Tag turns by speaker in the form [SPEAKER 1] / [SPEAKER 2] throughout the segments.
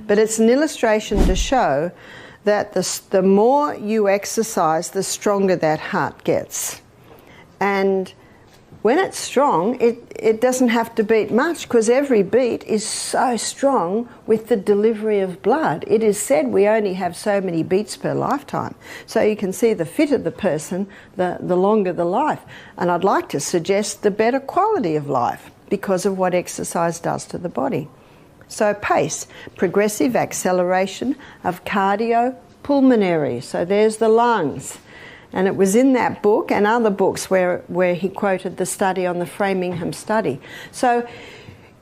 [SPEAKER 1] But it's an illustration to show that the more you exercise, the stronger that heart gets. And when it's strong, it doesn't have to beat much, because every beat is so strong with the delivery of blood. It is said we only have so many beats per lifetime. So you can see the fitter the person, the longer the life. And I'd like to suggest the better quality of life because of what exercise does to the body. So PACE, progressive acceleration of cardiopulmonary. So there's the lungs. And it was in that book and other books where he quoted the study on the Framingham study. So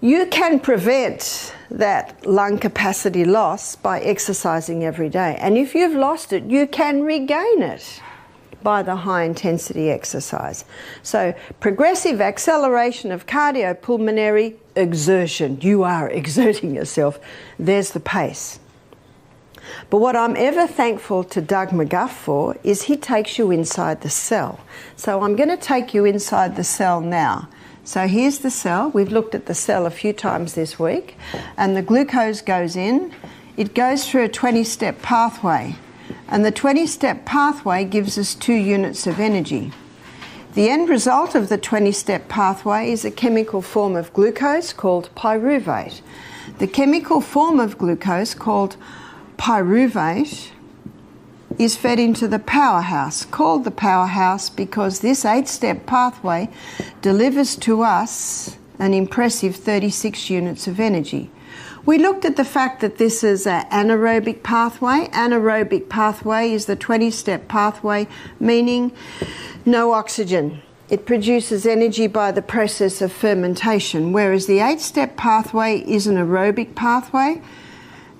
[SPEAKER 1] you can prevent that lung capacity loss by exercising every day. And if you've lost it, you can regain it by the high intensity exercise. So progressive acceleration of cardiopulmonary exertion. You are exerting yourself. There's the PACE. But what I'm ever thankful to Doug McGuff for is he takes you inside the cell. So I'm going to take you inside the cell now. So here's the cell. We've looked at the cell a few times this week. And the glucose goes in. It goes through a 20-step pathway. And the 20-step pathway gives us 2 units of energy. The end result of the 20-step pathway is a chemical form of glucose called pyruvate. The chemical form of glucose called pyruvate is fed into the powerhouse, called the powerhouse because this 8-step pathway delivers to us an impressive 36 units of energy. We looked at the fact that this is an anaerobic pathway. Anaerobic pathway is the 20-step pathway, meaning no oxygen. It produces energy by the process of fermentation, whereas the 8-step pathway is an aerobic pathway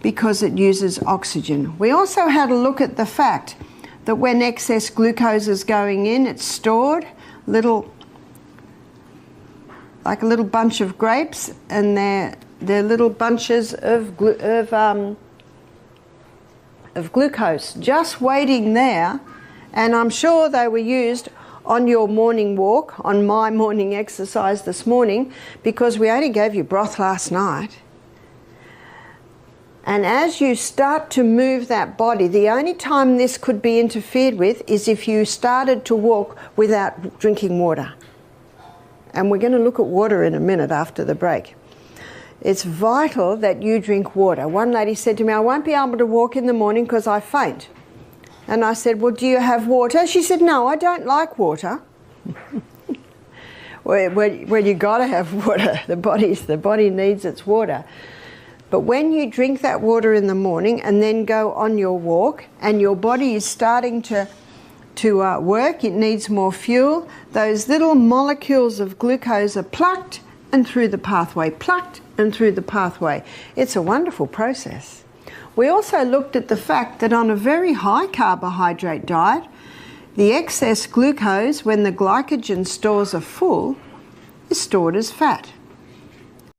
[SPEAKER 1] because it uses oxygen. We also had a look at the fact that when excess glucose is going in, it's stored like a little bunch of grapes, and they're little bunches of glucose just waiting there. And I'm sure they were used on your morning walk, on my morning exercise this morning, because we only gave you broth last night. And as you start to move that body, the only time this could be interfered with is if you started to walk without drinking water. And we're going to look at water in a minute after the break. It's vital that you drink water. One lady said to me, I won't be able to walk in the morning because I faint. And I said, well, do you have water? She said, no, I don't like water. Well, you got to have water. The body needs its water. But when you drink that water in the morning and then go on your walk and your body is starting to work, it needs more fuel, those little molecules of glucose are plucked and through the pathway, plucked and through the pathway. It's a wonderful process. We also looked at the fact that on a very high carbohydrate diet, the excess glucose, when the glycogen stores are full, is stored as fat.